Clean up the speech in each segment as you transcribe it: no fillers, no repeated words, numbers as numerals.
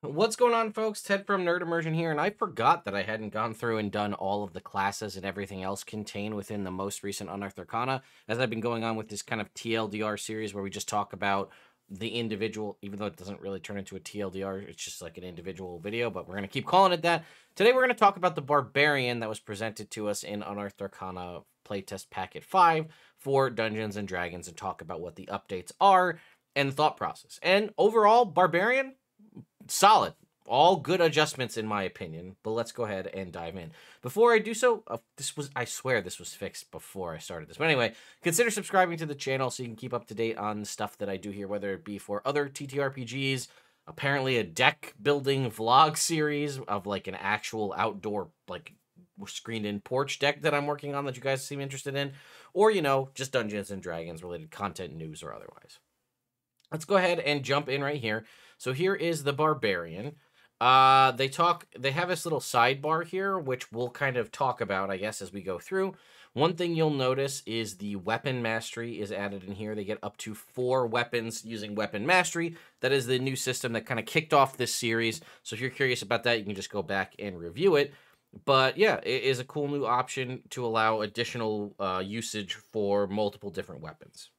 What's going on, folks? Ted from Nerd Immersion here, and I forgot that I hadn't gone through and done all of the classes and everything else contained within the most recent Unearthed Arcana, as I've been going on with this kind of TLDR series where we just talk about the individual, even though it doesn't really turn into a TLDR, it's just like an individual video, but we're going to keep calling it that. Today we're going to talk about the Barbarian that was presented to us in Unearthed Arcana Playtest Packet 5 for Dungeons & Dragons and talk about what the updates are and the thought process. And overall, Barbarian, solid. All good adjustments in my opinion, but let's go ahead and dive in. Before I do so, I swear this was fixed before I started this. But anyway, consider subscribing to the channel so you can keep up to date on the stuff that I do here, whether it be for other TTRPGs, apparently a deck building vlog series of like an actual outdoor, like screened in porch deck that I'm working on that you guys seem interested in, or, you know, just Dungeons and Dragons related content, news or otherwise. Let's go ahead and jump in right here. So here is the Barbarian. They have this little sidebar here, which we'll kind of talk about, I guess, as we go through. One thing you'll notice is the weapon mastery is added in here. They get up to 4 weapons using weapon mastery. That is the new system that kind of kicked off this series. So if you're curious about that, you can just go back and review it. But yeah, it is a cool new option to allow additional usage for multiple different weapons.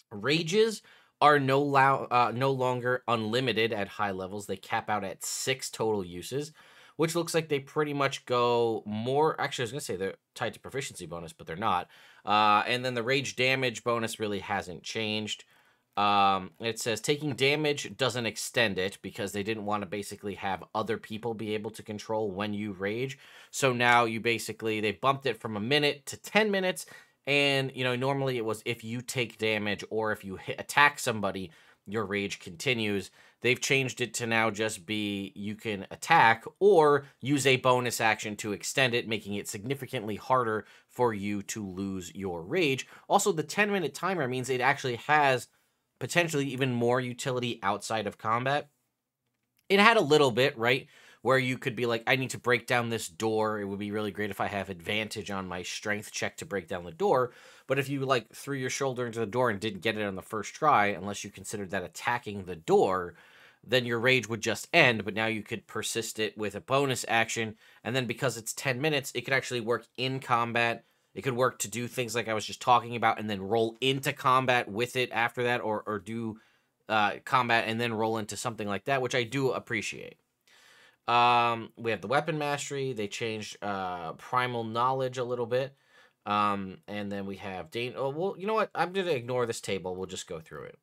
Rages are no longer unlimited at high levels. They cap out at 6 total uses, which looks like they pretty much go more. Actually, I was going to say they're tied to proficiency bonus, but they're not. And then the rage damage bonus really hasn't changed. It says taking damage doesn't extend it because they didn't want to basically have other people be able to control when you rage. So now they bumped it from a minute to 10 minutes. And, you know, normally it was if you take damage or if you attack somebody, your rage continues. They've changed it to now just be you can attack or use a bonus action to extend it, making it significantly harder for you to lose your rage. Also, the 10-minute timer means it actually has potentially even more utility outside of combat. It had a little bit, right? Where you could be like, I need to break down this door. It would be really great if I have advantage on my strength check to break down the door. But if you like threw your shoulder into the door and didn't get it on the first try, unless you considered that attacking the door, then your rage would just end. But now you could persist it with a bonus action. And then because it's 10 minutes, it could actually work in combat. It could work to do things like I was just talking about and then roll into combat with it after that, or do combat and then roll into something like that, which I do appreciate. We have the weapon mastery. They changed primal knowledge a little bit. And then we have oh, well, you know what? I'm going to ignore this table. We'll just go through it.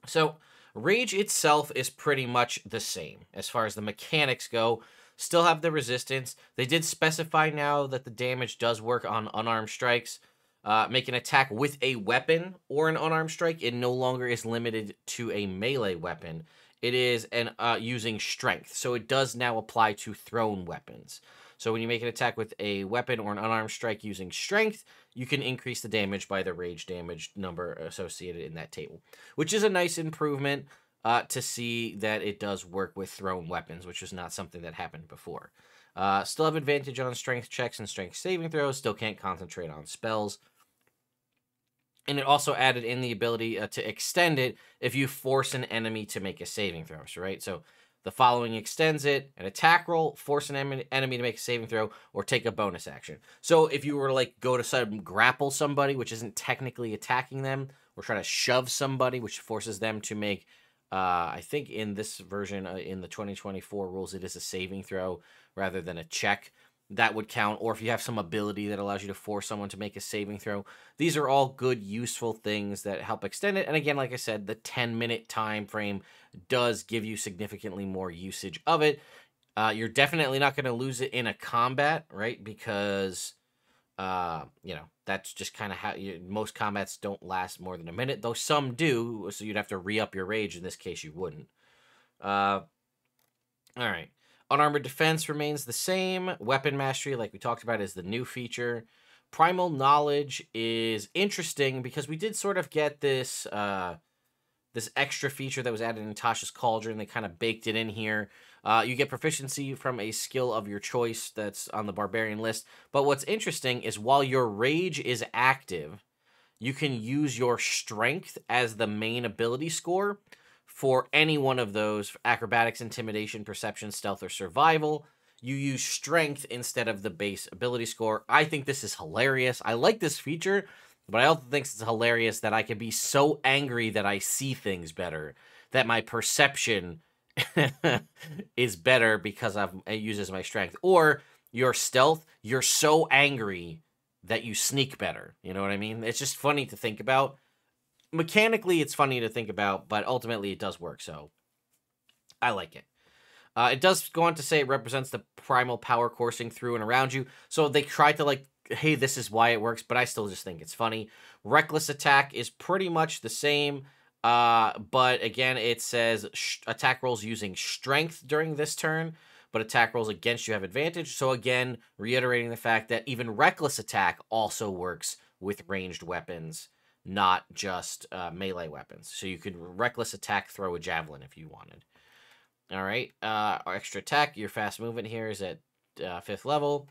So rage itself is pretty much the same as far as the mechanics go. Still have the resistance. They did specify now that the damage does work on unarmed strikes. Make an attack with a weapon or an unarmed strike. It no longer is limited to a melee weapon. It is using strength, so it does now apply to thrown weapons. So when you make an attack with a weapon or an unarmed strike using strength, you can increase the damage by the rage damage number associated in that table, which is a nice improvement to see that it does work with thrown weapons, which is not something that happened before. Still have advantage on strength checks and strength saving throws, still can't concentrate on spells. And it also added in the ability to extend it if you force an enemy to make a saving throw, right? So the following extends it: an attack roll, force an enemy to make a saving throw, or take a bonus action. So if you were to like go to grapple somebody, which isn't technically attacking them, or try to shove somebody, which forces them to make, I think in this version, in the 2024 rules, it is a saving throw rather than a check. That would count, or if you have some ability that allows you to force someone to make a saving throw. These are all good, useful things that help extend it. And again, like I said, the 10-minute time frame does give you significantly more usage of it. You're definitely not going to lose it in a combat, right? Because, you know, that's just kind of how most combats don't last more than a minute, though some do. So you'd have to re-up your rage. In this case, you wouldn't. All right. Unarmored defense remains the same. Weapon mastery, like we talked about, is the new feature. Primal knowledge is interesting because we did sort of get this this extra feature that was added in Tasha's Cauldron. They kind of baked it in here. You get proficiency from a skill of your choice that's on the Barbarian list. But what's interesting is while your rage is active, you can use your strength as the main ability score for any one of those, acrobatics, intimidation, perception, stealth, or survival, you use strength instead of the base ability score. I think this is hilarious. I like this feature, but I also think it's hilarious that I can be so angry that I see things better, that my perception is better because it uses my strength. Or your stealth, you're so angry that you sneak better. You know what I mean? It's just funny to think about. Mechanically, it's funny to think about, but ultimately it does work, so I like it. It does go on to say it represents the primal power coursing through and around you. So they tried to like, hey, this is why it works, but I still just think it's funny. Reckless attack is pretty much the same, but again, it says attack rolls using strength during this turn, but attack rolls against you have advantage. So again, reiterating the fact that even reckless attack also works with ranged weapons, not just melee weapons. So you could reckless attack, throw a javelin if you wanted. All right, our extra attack, your fast movement here is at 5th level.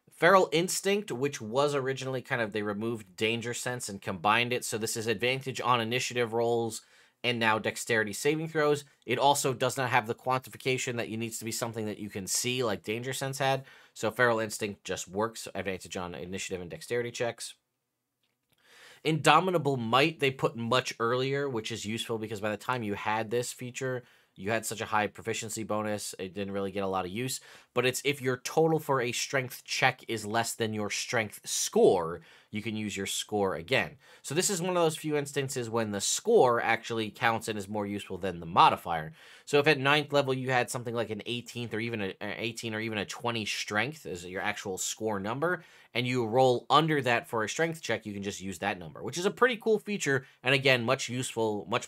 Feral Instinct, which was originally kind of, they removed Danger Sense and combined it. So this is advantage on initiative rolls and now dexterity saving throws. It also does not have the quantification that it needs to be something that you can see like Danger Sense had. So Feral Instinct just works, advantage on initiative and dexterity checks. Indomitable Might, they put much earlier, which is useful because by the time you had this feature, you had such a high proficiency bonus, it didn't really get a lot of use. But it's if your total for a strength check is less than your strength score, you can use your score again. So this is one of those few instances when the score actually counts and is more useful than the modifier. So if at 9th level you had something like an 18th or even an 18 or even a 20 strength as your actual score number, and you roll under that for a strength check, you can just use that number, which is a pretty cool feature. And again, much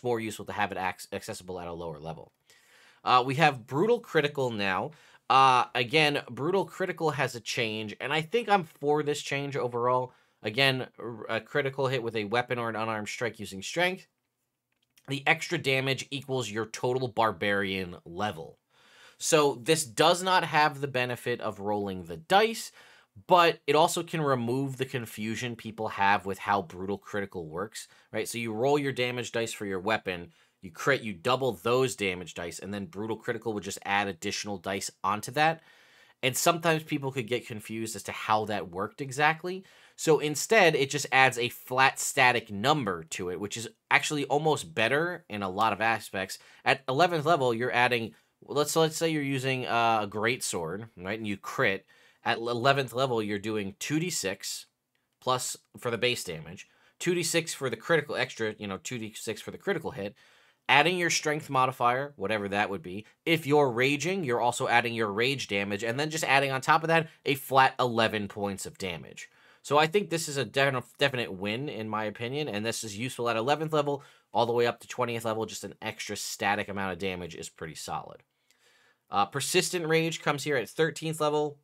more useful to have it accessible at a lower level. We have Brutal Critical now. Again, Brutal Critical has a change, and I think I'm for this change overall. Again, a critical hit with a weapon or an unarmed strike using strength. The extra damage equals your total barbarian level. So this does not have the benefit of rolling the dice, but it also can remove the confusion people have with how Brutal Critical works, right? So you roll your damage dice for your weapon, you crit, you double those damage dice, and then Brutal Critical would just add additional dice onto that. And sometimes people could get confused as to how that worked exactly. So instead, it just adds a flat static number to it, which is actually almost better in a lot of aspects. At 11th level, you're adding, let's say you're using a greatsword, right? And you crit. At 11th level, you're doing 2d6 plus for the base damage, 2d6 for the critical extra, 2d6 for the critical hit, adding your strength modifier, whatever that would be. If you're raging, you're also adding your rage damage, and then just adding on top of that a flat 11 points of damage. So I think this is a definite win, in my opinion, and this is useful at 11th level, all the way up to 20th level. Just an extra static amount of damage is pretty solid. Persistent Rage comes here at 13th level.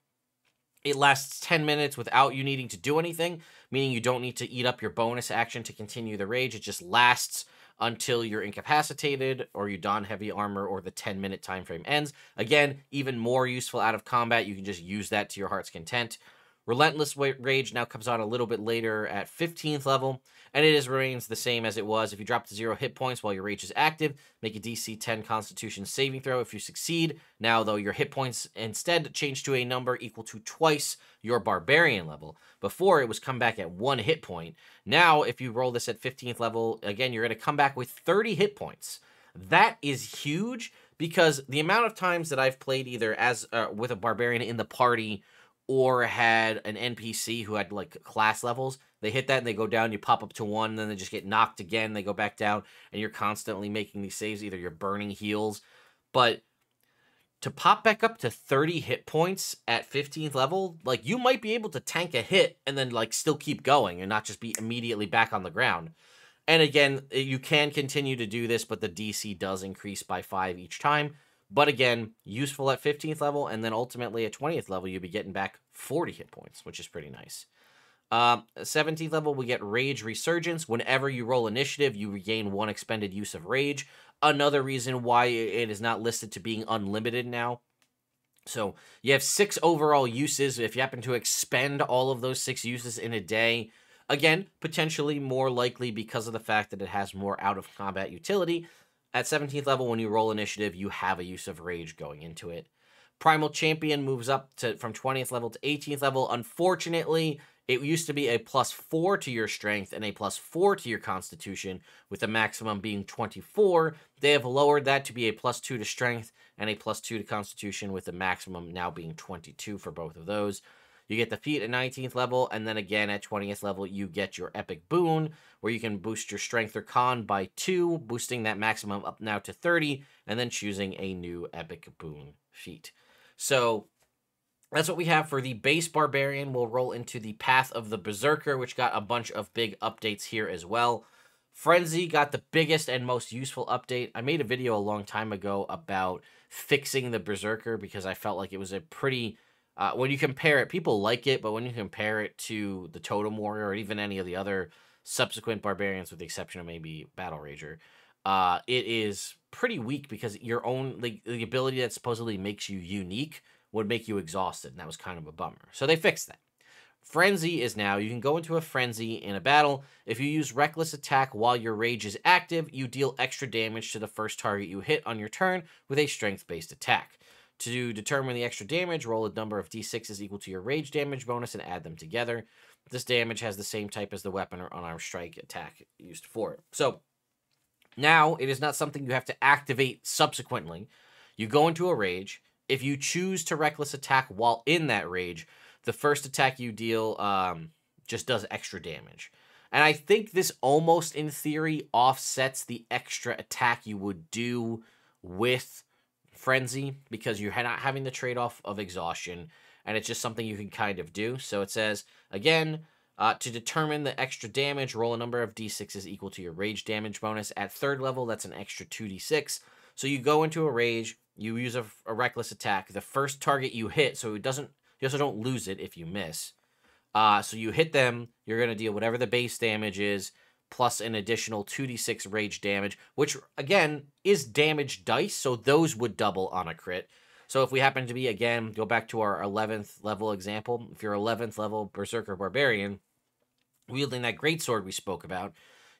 It lasts 10 minutes without you needing to do anything, meaning you don't need to eat up your bonus action to continue the rage. It just lasts until you're incapacitated or you don heavy armor or the 10-minute time frame ends. Again, even more useful out of combat. You can just use that to your heart's content. Relentless Rage now comes on a little bit later at 15th level, and it remains the same as it was. If you drop to 0 hit points while your rage is active, make a DC 10 Constitution saving throw. If you succeed, now though, your hit points instead change to a number equal to twice your barbarian level. Before, it was come back at 1 hit point. Now, if you roll this at 15th level, again, you're going to come back with 30 hit points. That is huge, because the amount of times that I've played either as with a barbarian in the party or had an NPC who had like class levels, they hit that and they go down, you pop up to 1, and then they just get knocked again, they go back down, and you're constantly making these saves, either you're burning heals. But to pop back up to 30 hit points at 15th level, like, you might be able to tank a hit and then like still keep going and not just be immediately back on the ground. And again, you can continue to do this, but the DC does increase by 5 each time. But again, useful at 15th level, and then ultimately at 20th level, you'll be getting back 40 hit points, which is pretty nice. 17th level, we get Rage Resurgence. Whenever you roll initiative, you regain 1 expended use of Rage. Another reason why it is not listed to being unlimited now. So you have 6 overall uses. If you happen to expend all of those 6 uses in a day, again, potentially more likely because of the fact that it has more out-of-combat utility. At 17th level, when you roll initiative, you have a use of rage going into it. Primal Champion moves up to from 20th level to 18th level. Unfortunately, it used to be a +4 to your strength and a +4 to your constitution, with the maximum being 24. They have lowered that to be a +2 to strength and a +2 to constitution, with the maximum now being 22 for both of those. You get the feat at 19th level, and then again at 20th level, you get your epic boon, where you can boost your strength or con by 2, boosting that maximum up now to 30, and then choosing a new epic boon feat. So that's what we have for the base Barbarian. We'll roll into the Path of the Berserker, which got a bunch of big updates here as well. Frenzy got the biggest and most useful update. I made a video a long time ago about fixing the Berserker because I felt like it was a pretty... when you compare it, people like it, but when you compare it to the Totem Warrior or even any of the other subsequent Barbarians, with the exception of maybe Battle Rager, it is pretty weak because your own the ability that supposedly makes you unique would make you exhausted, and that was kind of a bummer. So they fixed that. Frenzy is now, you can go into a frenzy in a battle. If you use Reckless Attack while your rage is active, you deal extra damage to the first target you hit on your turn with a strength-based attack. To determine the extra damage, roll a number of d6s equal to your rage damage bonus and add them together. This damage has the same type as the weapon or unarmed strike attack used for it. So now it is not something you have to activate subsequently. You go into a rage. If you choose to Reckless Attack while in that rage, the first attack you deal just does extra damage. And I think this almost, in theory, offsets the extra attack you would do with Frenzy, because you're not having the trade-off of exhaustion, and it's just something you can kind of do. So it says, again, to determine the extra damage, roll a number of d6s equal to your rage damage bonus. At 3rd level, that's an extra 2d6. So you go into a rage, you use a Reckless Attack. The first target you hit, so it doesn't, you also don't lose it if you miss. So you hit them, you're going to deal whatever the base damage is, plus an additional 2d6 rage damage, which, again, is damage dice, so those would double on a crit. So if we happen to be, again, go back to our 11th level example, if you're 11th level Berserker Barbarian, wielding that greatsword we spoke about,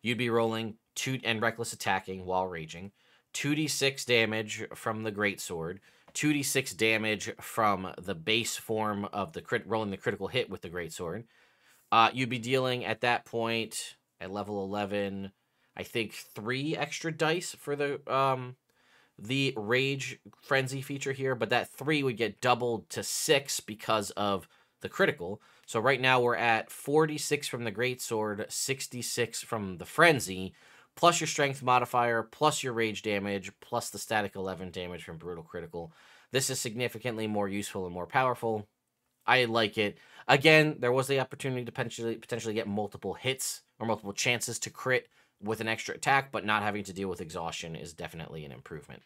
you'd be rolling 2 and Reckless Attacking while raging, 2d6 damage from the greatsword, 2d6 damage from the base form of the rolling the critical hit with the greatsword. You'd be dealing at that point at level 11, I think 3 extra dice for the Rage Frenzy feature here, but that 3 would get doubled to 6 because of the critical. So right now we're at 46 from the Greatsword, 66 from the Frenzy, plus your Strength modifier, plus your Rage damage, plus the static 11 damage from Brutal Critical. This is significantly more useful and more powerful. I like it. Again, there was the opportunity to potentially get multiple hits or multiple chances to crit with an extra attack, but not having to deal with exhaustion is definitely an improvement.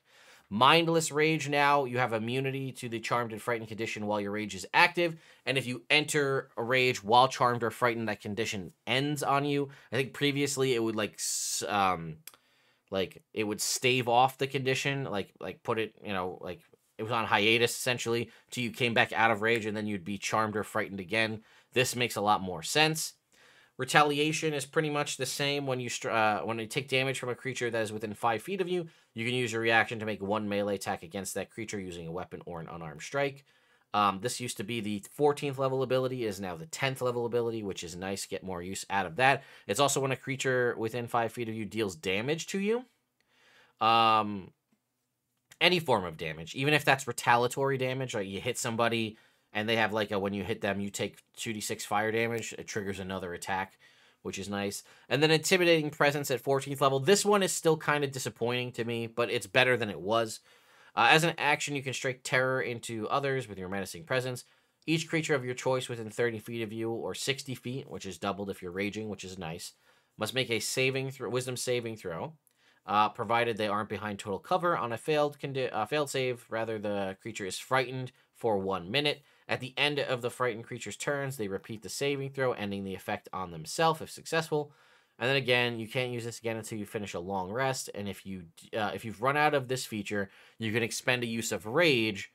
Mindless Rage now, you have immunity to the Charmed and Frightened condition while your rage is active, and if you enter a rage while Charmed or Frightened, that condition ends on you. I think previously it would like it would stave off the condition, like put it, you know, like it was on hiatus essentially till you came back out of rage, and then you'd be Charmed or Frightened again. This makes a lot more sense. Retaliation is pretty much the same. When you take damage from a creature that is within 5 feet of you, you can use your reaction to make 1 melee attack against that creature using a weapon or an unarmed strike. This used to be the 14th level ability, is now the 10th level ability, which is nice. Get more use out of that. It's also when a creature within 5 feet of you deals damage to you. Any form of damage, even if that's retaliatory damage, like you hit somebody and they have like when you hit them, you take 2d6 fire damage. It triggers another attack, which is nice. And then Intimidating Presence at 14th level. This one is still kind of disappointing to me, but it's better than it was. As an action, you can strike terror into others with your Menacing Presence. Each creature of your choice within 30 feet of you or 60 feet, which is doubled if you're raging, which is nice, must make a wisdom saving throw. Provided they aren't behind total cover. On a failed save, rather, the creature is frightened for 1 minute. At the end of the frightened creature's turns, they repeat the saving throw, ending the effect on themselves if successful. And then again, you can't use this again until you finish a long rest. And if you've run out of this feature, you can expend a use of Rage,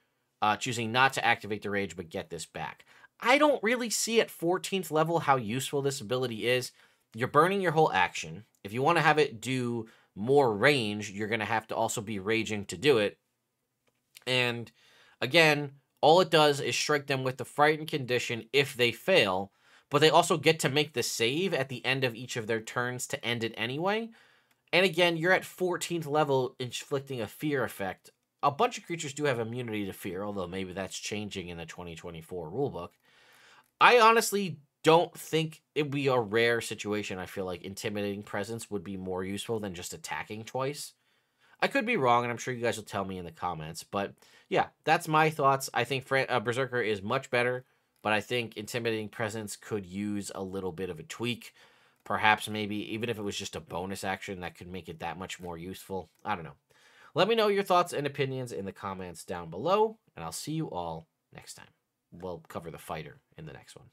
choosing not to activate the Rage but get this back. I don't really see at 14th level how useful this ability is. You're burning your whole action. If you want to have it do more range, you're going to have to also be raging to do it. And again, all it does is strike them with the frightened condition if they fail, but they also get to make the save at the end of each of their turns to end it anyway. And again, you're at 14th level, inflicting a fear effect. A bunch of creatures do have immunity to fear, although maybe that's changing in the 2024 rulebook. I honestly don't think it would be a rare situation. I feel like Intimidating Presence would be more useful than just attacking twice. I could be wrong, and I'm sure you guys will tell me in the comments. But yeah, that's my thoughts. I think Berserker is much better, but I think Intimidating Presence could use a little bit of a tweak. Perhaps maybe even if it was just a bonus action, that could make it that much more useful. I don't know. Let me know your thoughts and opinions in the comments down below, and I'll see you all next time. We'll cover the fighter in the next one.